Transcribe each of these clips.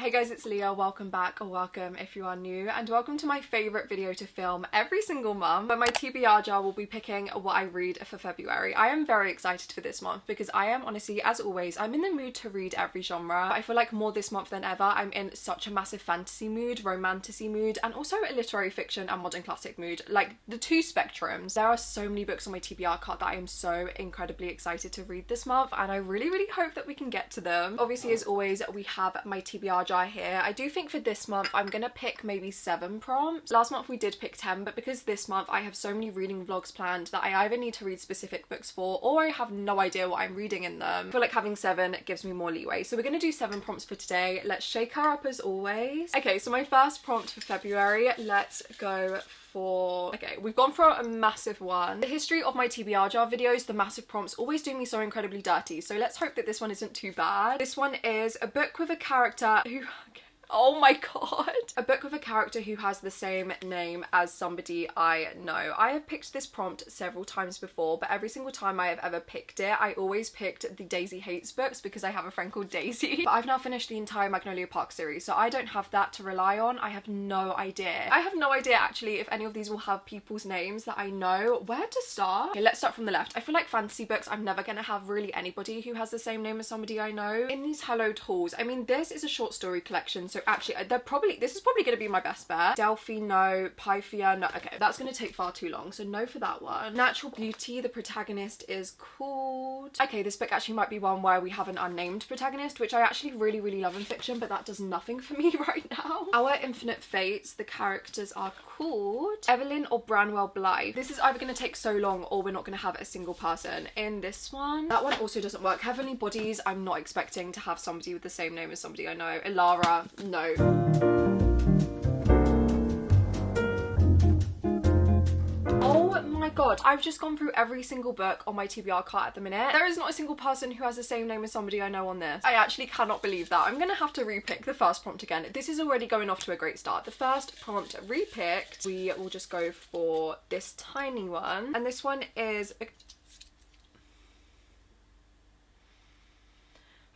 Hey guys, it's Leah. Welcome back, or welcome if you are new, and welcome to my favourite video to film every single month, where my TBR jar will be picking what I read for February. I am very excited for this month because I am honestly, as always, I'm in the mood to read every genre. I feel like more this month than ever, I'm in such a massive fantasy mood, romantasy mood, and also a literary fiction and modern classic mood, like the two spectrums. There are so many books on my TBR card that I am so incredibly excited to read this month, and I really hope that we can get to them. Obviously, as always, we have my TBR jar here. I do think for this month I'm gonna pick maybe 7 prompts. Last month we did pick 10, but because this month I have so many reading vlogs planned that I either need to read specific books for, or I have no idea what I'm reading in them. I feel like having 7 gives me more leeway. So we're gonna do 7 prompts for today. Let's shake her up as always. Okay, so my first prompt for February, let's go for... Okay, we've gone for a massive one. The history of my TBR jar videos, the massive prompts always do me so incredibly dirty, so let's hope that this one isn't too bad. This one is a book with a character who... Oh my god. A book with a character who has the same name as somebody I know. I have picked this prompt several times before, but every single time I have ever picked it, I always picked the Daisy Hates books because I have a friend called Daisy. But I've now finished the entire Magnolia Park series, so I don't have that to rely on. I have no idea. I have no idea actually if any of these will have people's names that I know. Where to start? Okay, let's start from the left. I feel like fantasy books, I'm never gonna have really anybody who has the same name as somebody I know. In these hallowed halls, I mean, this is a short story collection, so actually this is probably going to be my best bet. Delphi, no. Pythia, no. Okay, that's going to take far too long, so no for that one. Natural Beauty, the protagonist is called... Okay, this book actually might be one where we have an unnamed protagonist, which I actually really love in fiction, but that does nothing for me right now. Our Infinite Fates, the characters are called Evelyn or Branwell Blythe. This is either going to take so long or we're not going to have a single person in this one. That one also doesn't work. Heavenly Bodies, I'm not expecting to have somebody with the same name as somebody I know. Ilara, no. Oh my god, I've just gone through every single book on my TBR cart at the minute. There is not a single person who has the same name as somebody I know on this. I actually cannot believe that. I'm gonna have to repick the first prompt again. This is already going off to a great start. The first prompt repicked, we will just go for this tiny one, and this one is...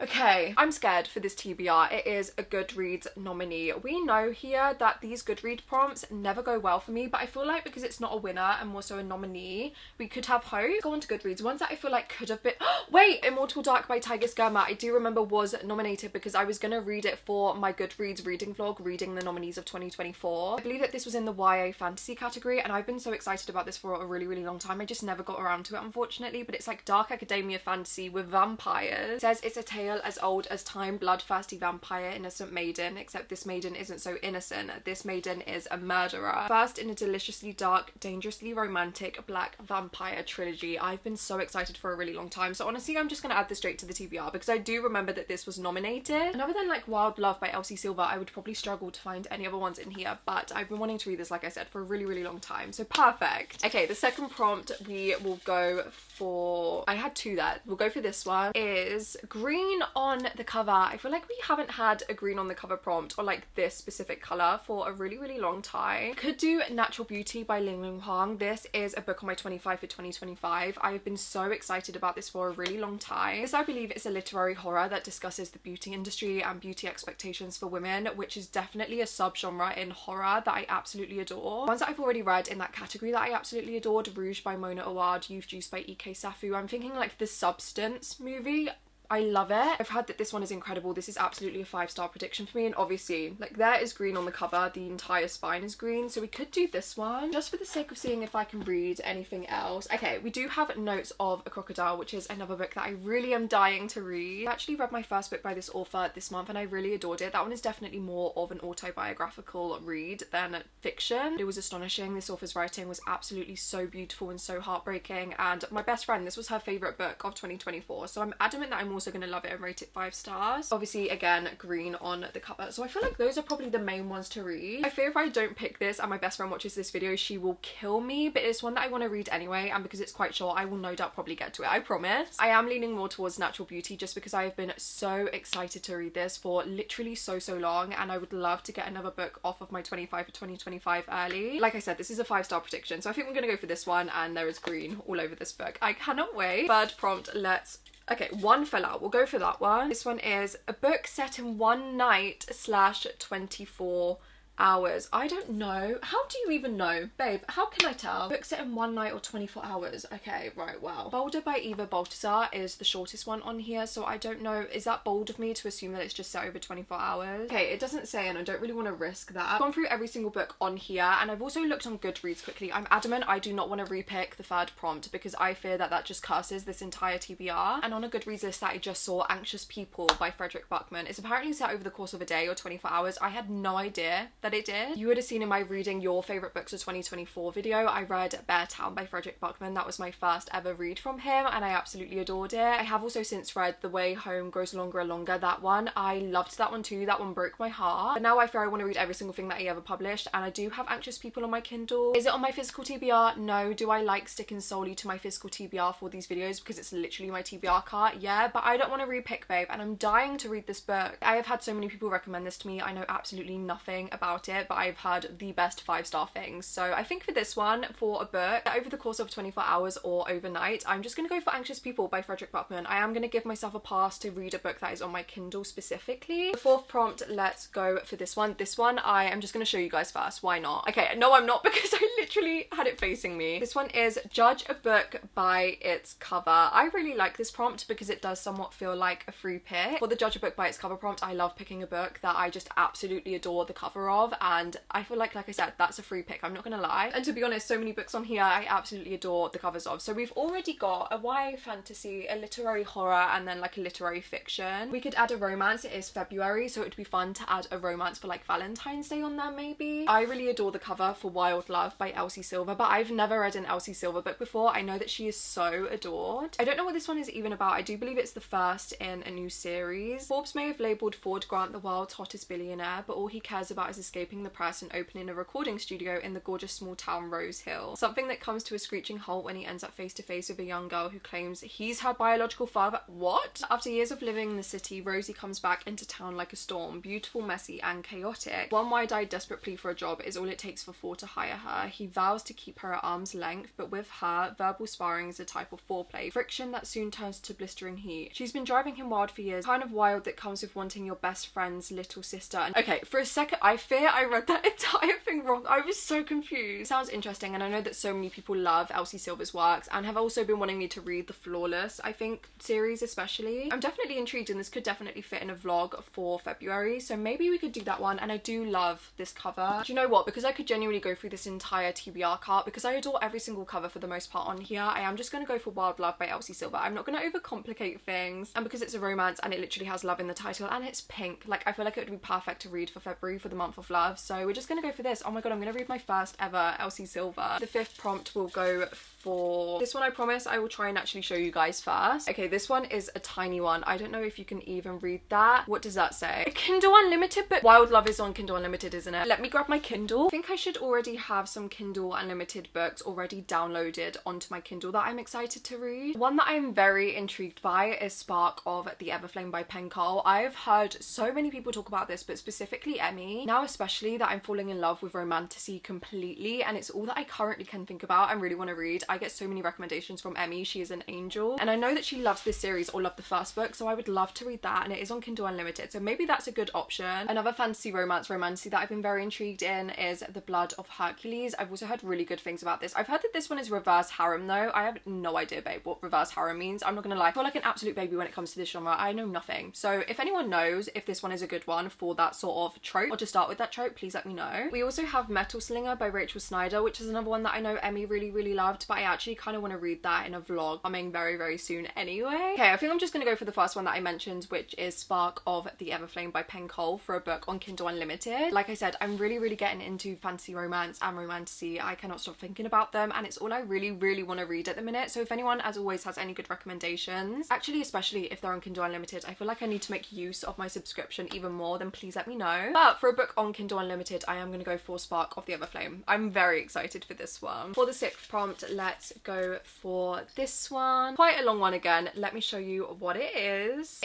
Okay, I'm scared for this TBR. It is a Goodreads nominee. We know here that these Goodreads prompts never go well for me, but I feel like because it's not a winner and more so a nominee, we could have hope. Go on to Goodreads. Ones that I feel like could have been... Wait! Immortal Dark by Tiger Skirma, I do remember was nominated because I was going to read it for my Goodreads reading vlog, reading the nominees of 2024. I believe that this was in the YA fantasy category, and I've been so excited about this for a really long time. I just never got around to it, unfortunately, but it's like dark academia fantasy with vampires. It says it's a tale as old as time, bloodthirsty vampire, innocent maiden, except this maiden isn't so innocent. This maiden is a murderer. First in a deliciously dark, dangerously romantic black vampire trilogy. I've been so excited for a really long time, so honestly I'm just gonna add this straight to the TBR because I do remember that this was nominated. And other than like Wild Love by Elsie Silver, I would probably struggle to find any other ones in here, but I've been wanting to read this, like I said, for a really long time, so perfect. Okay, the second prompt we will go for... I had 2 there. We'll go for this one. Is green on the cover. I feel like we haven't had a green on the cover prompt, or like this specific colour, for a really long time. Could do Natural Beauty by Ling Ling Huang. This is a book on my 25 for 2025. I have been so excited about this for a really long time. This, I believe, is a literary horror that discusses the beauty industry and beauty expectations for women, which is definitely a subgenre in horror that I absolutely adore. Ones that I've already read in that category that I absolutely adored: Rouge by Mona Awad, Youth Juice by E.K. Safu. I'm thinking like the Substance movie. I love it. I've heard that this one is incredible. This is absolutely a 5-star prediction for me, and obviously like there is green on the cover, the entire spine is green, so we could do this one just for the sake of seeing if I can read anything else. Okay, we do have Notes of a Crocodile, which is another book that I really am dying to read. I actually read my first book by this author this month and I really adored it. That one is definitely more of an autobiographical read than fiction. It was astonishing. This author's writing was absolutely so beautiful and so heartbreaking, and my best friend, this was her favourite book of 2024, so I'm adamant that I'm also going to love it and rate it 5 stars. Obviously, again, green on the cover. So I feel like those are probably the main ones to read. I fear if I don't pick this and my best friend watches this video, she will kill me, but it's one that I want to read anyway, and because it's quite short, I will no doubt probably get to it, I promise. I am leaning more towards Natural Beauty just because I have been so excited to read this for literally so long, and I would love to get another book off of my 25 for 2025 early. Like I said, this is a 5-star prediction, so I think we're going to go for this one, and there is green all over this book. I cannot wait. Third prompt, let's Okay, one fell out. We'll go for that one. This one is a book set in one night / 24 hours. I don't know. How do you even know? Babe, how can I tell? Book set in one night or 24 hours. Okay, right, wow. Boulder by Eva Baltazar is the shortest one on here, so I don't know. Is that bold of me to assume that it's just set over 24 hours? Okay, it doesn't say, and I don't really want to risk that. I've gone through every single book on here, and I've also looked on Goodreads quickly. I'm adamant I do not want to repick the third prompt because I fear that that just curses this entire TBR. And on a Goodreads list that I just saw, Anxious People by Frederick Buckman is apparently set over the course of a day or 24 hours. I had no idea that it did. You would have seen in my reading your favourite books of 2024 video, I read Bear Town by Frederick Buckman. That was my first ever read from him and I absolutely adored it. I have also since read The Way Home Grows Longer and Longer. That one, I loved that one too. That one broke my heart. But now I fear I want to read every single thing that he ever published, and I do have Anxious People on my Kindle. Is it on my physical TBR? No. Do I like sticking solely to my physical TBR for these videos because it's literally my TBR cart? Yeah, but I don't want to repick, babe, and I'm dying to read this book. I have had so many people recommend this to me. I know absolutely nothing about it, but I've heard the best 5-star things. So I think for this one, for a book over the course of 24 hours or overnight, I'm just going to go for Anxious People by Frederick Buckman. I am going to give myself a pass to read a book that is on my Kindle specifically. The fourth prompt, let's go for this one. This one I am just going to show you guys first. Why not? Okay, no I'm not, because I literally had it facing me. This one is Judge a Book by its cover. I really like this prompt because it does somewhat feel like a free pick. For the Judge a Book by its cover prompt, I love picking a book that I just absolutely adore the cover of, and I feel like I said, that's a free pick, I'm not gonna lie. And to be honest, so many books on here I absolutely adore the covers of. So we've already got a YA fantasy, a literary horror, and then like a literary fiction. We could add a romance. It is February, so it would be fun to add a romance for like Valentine's Day on there maybe. I really adore the cover for Wild Love by Elsie Silver, but I've never read an Elsie Silver book before. I know that she is so adored. I don't know what this one is even about. I do believe it's the first in a new series. Forbes may have labelled Ford Grant the world's hottest billionaire, but all he cares about is escaping the press and opening a recording studio in the gorgeous small town Rose Hill. Something that comes to a screeching halt when he ends up face to face with a young girl who claims he's her biological father. What? After years of living in the city, Rosie comes back into town like a storm, beautiful, messy and chaotic. One wide-eyed desperate plea for a job is all it takes for Ford to hire her. He vows to keep her at arm's length, but with her, verbal sparring is a type of foreplay, friction that soon turns to blistering heat. She's been driving him wild for years, kind of wild that comes with wanting your best friend's little sister. And okay, for a second I fear I read that entire thing wrong. I was so confused. Sounds interesting, and I know that so many people love Elsie Silver's works and have also been wanting me to read the Flawless, I think, series especially. I'm definitely intrigued, and this could definitely fit in a vlog for February, so maybe we could do that one. And I do love this cover. Do you know what? Because I could genuinely go through this entire TBR cart, because I adore every single cover for the most part on here, I am just going to go for Wild Love by Elsie Silver. I'm not going to overcomplicate things, and because it's a romance and it literally has love in the title and it's pink, like I feel like it would be perfect to read for February, for the month of love. So we're just going to go for this. Oh my god, I'm going to read my first ever Elsie Silver. The fifth prompt will go for this one. I promise I will try and actually show you guys first. Okay, this one is a tiny one. I don't know if you can even read that. What does that say? A Kindle Unlimited, but Wild Love is on Kindle Unlimited, isn't it? Let me grab my Kindle. I think I should already have some Kindle Unlimited books already downloaded onto my Kindle that I'm excited to read. One that I'm very intrigued by is Spark of the Everflame by Pen Cole. I've heard so many people talk about this, but specifically Emmy. Now especially that I'm falling in love with romantasy completely, and it's all that I currently can think about and really want to read. I get so many recommendations from Emmy. She is an angel, and I know that she loves this series or loved the first book, so I would love to read that, and it is on Kindle Unlimited, so maybe that's a good option. Another fantasy romancy that I've been very intrigued in is The Blood of Hercules. I've also heard really good things about this. I've heard that this one is reverse harem though. I have no idea, babe, what reverse harem means. I'm not gonna lie. I feel like an absolute baby when it comes to this genre. I know nothing. So if anyone knows if this one is a good one for that sort of trope, or to start with that trope, please let me know. We also have Metal Slinger by Rachel Snyder, which is another one that I know Emmy really loved, but I actually kind of want to read that in a vlog coming very soon anyway. Okay, I think I'm just gonna go for the first one that I mentioned, which is Spark of the Everflame by Pen Cole, for a book on Kindle Unlimited. Like I said, I'm really getting into fantasy romance and romantasy. I cannot stop thinking about them, and it's all I really want to read at the minute. So if anyone, as always, has any good recommendations, actually especially if they're on Kindle Unlimited, I feel like I need to make use of my subscription even more, then please let me know. But for a book on Kindle Unlimited, I am going to go for Spark of the Everflame. I'm very excited for this one. For the sixth prompt, let's go for this one. Quite a long one again. Let me show you what it is.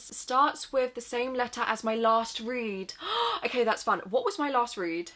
Starts with the same letter as my last read. Okay, that's fun. What was my last read?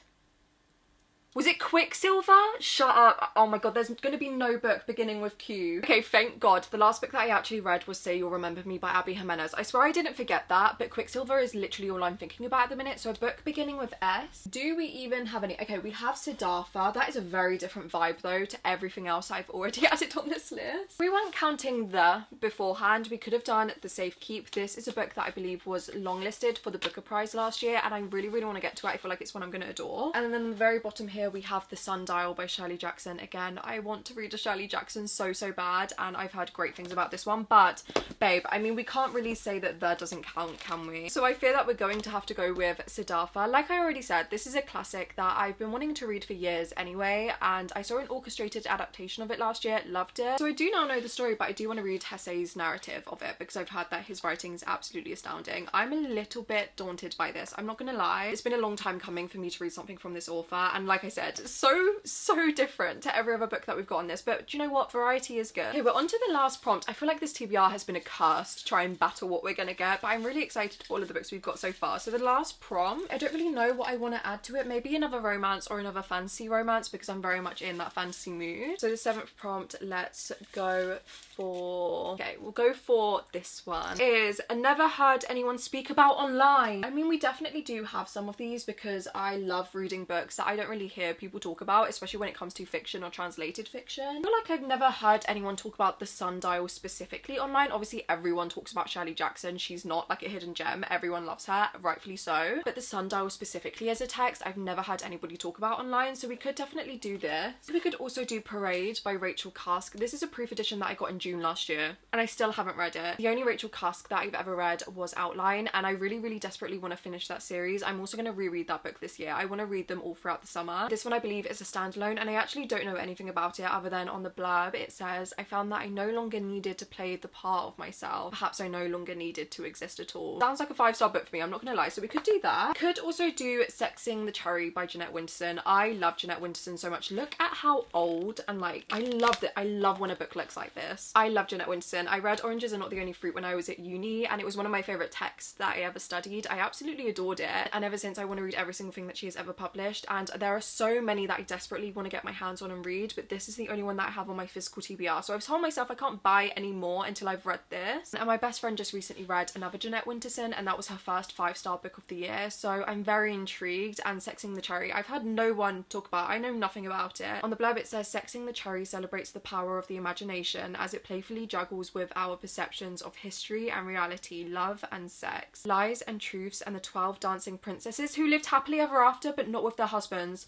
Was it Quicksilver? Shut up. Oh my god, there's gonna be no book beginning with Q. Okay, thank god. The last book that I actually read was Say You'll Remember Me by Abby Jimenez. I swear I didn't forget that, but Quicksilver is literally all I'm thinking about at the minute. So a book beginning with S. Do we even have any? Okay, we have Siddhartha. That is a very different vibe though to everything else I've already added on this list. We weren't counting the beforehand. We could have done The Safe Keep. This is a book that I believe was longlisted for the Booker Prize last year, and I really want to get to it. I feel like it's one I'm going to adore. And then on the very bottom here we have The Sundial by Shirley Jackson. Again, I want to read a Shirley Jackson so bad, and I've heard great things about this one, but babe, I mean, we can't really say that doesn't count, can we? So I fear that we're going to have to go with Siddhartha. Like I already said, this is a classic that I've been wanting to read for years anyway, and I saw an orchestrated adaptation of it last year, loved it. So I do now know the story, but I do want to read Hesse's narrative of it because I've heard that his writing is absolutely astounding. I'm a little bit daunted by this, I'm not gonna lie. It's been a long time coming for me to read something from this author, and like I said, so different to every other book that we've got on this, but do you know what? Variety is good. Okay, we're on to the last prompt. I feel like this TBR has been a curse to try and battle what we're gonna get, but I'm really excited for all of the books we've got so far. So the last prompt, I don't really know what I want to add to it. Maybe another romance or another fantasy romance because I'm very much in that fantasy mood. So the 7th prompt, let's go for, okay, we'll go for this one, is Never Heard Anyone Speak About Online. I mean, we definitely do have some of these because I love reading books that I don't really hear people talk about, especially when it comes to fiction or translated fiction. I feel like I've never heard anyone talk about The Sundial specifically online. Obviously everyone talks about Shirley Jackson, she's not like a hidden gem, everyone loves her, rightfully so, but The Sundial specifically as a text I've never had anybody talk about online, so we could definitely do this. We could also do Parade by Rachel Cusk. This is a proof edition that I got in June last year and I still haven't read it. The only Rachel Cusk that I've ever read was Outline, and I really desperately want to finish that series. I'm also going to reread that book this year. I want to read them all throughout the summer. This one I believe is a standalone, and I actually don't know anything about it other than on the blurb it says, I found that I no longer needed to play the part of myself. Perhaps I no longer needed to exist at all. Sounds like a 5-star book for me, I'm not gonna lie, so we could do that. Could also do Sexing the Cherry by Jeanette Winterson. I love Jeanette Winterson so much. Look at how old, and like, I love it. I love when a book looks like this. I love Jeanette Winterson. I read Oranges Are Not the Only Fruit when I was at uni, and it was one of my favourite texts that I ever studied. I absolutely adored it, and ever since I want to read every single thing that she has ever published, and there are so many that I desperately want to get my hands on and read, but this is the only one that I have on my physical TBR, so I've told myself I can't buy any more until I've read this. And my best friend just recently read another Jeanette Winterson, and that was her first 5-star book of the year, so I'm very intrigued. And Sexing the Cherry, I've had no one talk about, I know nothing about it. On the blurb it says, Sexing the Cherry celebrates the power of the imagination as it playfully juggles with our perceptions of history and reality, love and sex, lies and truths, and the 12 dancing princesses who lived happily ever after but not with their husbands.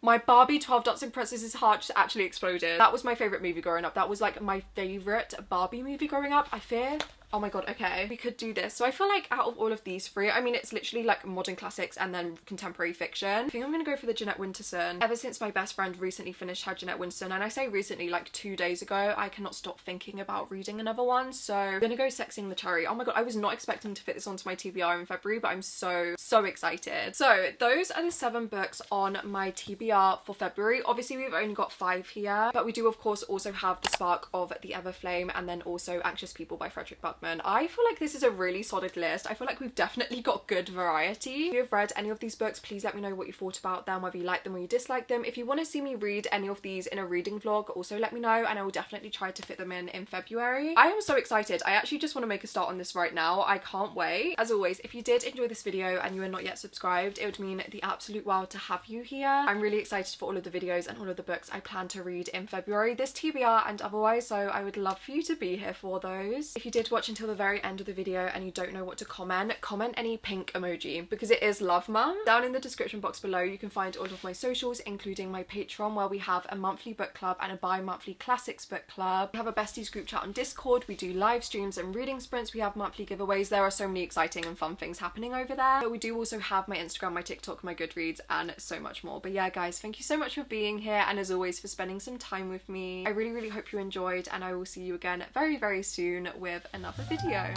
My Barbie 12 Dancing Princesses heart just actually exploded. That was my favourite movie growing up. That was like my favourite Barbie movie growing up, I fear. Oh my god, okay. We could do this. So I feel like out of all of these three, I mean, it's literally like modern classics and then contemporary fiction. I think I'm gonna go for the Jeanette Winterson. Ever since my best friend recently finished her Jeanette Winterson, and I say recently, like 2 days ago, I cannot stop thinking about reading another one. So I'm gonna go Sexing the Cherry. Oh my god, I was not expecting to fit this onto my TBR in February, but I'm so excited. So those are the 7 books on my TBR for February. Obviously, we've only got 5 here, but we do of course also have The Spark of the Everflame and then also Anxious People by Frederick Buckman. I feel like this is a really solid list. I feel like we've definitely got good variety. If you've read any of these books, please let me know what you thought about them, whether you like them or you dislike them. If you want to see me read any of these in a reading vlog, also let me know, and I will definitely try to fit them in February. I am so excited. I actually just want to make a start on this right now. I can't wait. As always, if you did enjoy this video and you are not yet subscribed, it would mean the absolute world to have you here. I'm really excited for all of the videos and all of the books I plan to read in February, this TBR and otherwise, so I would love for you to be here for those. If you did watch until the very end of the video and you don't know what to comment any pink emoji because it is Love Month. Down in the description box below you can find all of my socials, including my Patreon, where we have a monthly book club and a bi-monthly classics book club. We have a besties group chat on Discord, we do live streams and reading sprints, we have monthly giveaways. There are so many exciting and fun things happening over there. But we do also have my Instagram, my TikTok, my Goodreads, and so much more. But yeah guys, thank you so much for being here, and as always for spending some time with me. I really hope you enjoyed, and I will see you again very soon with another video.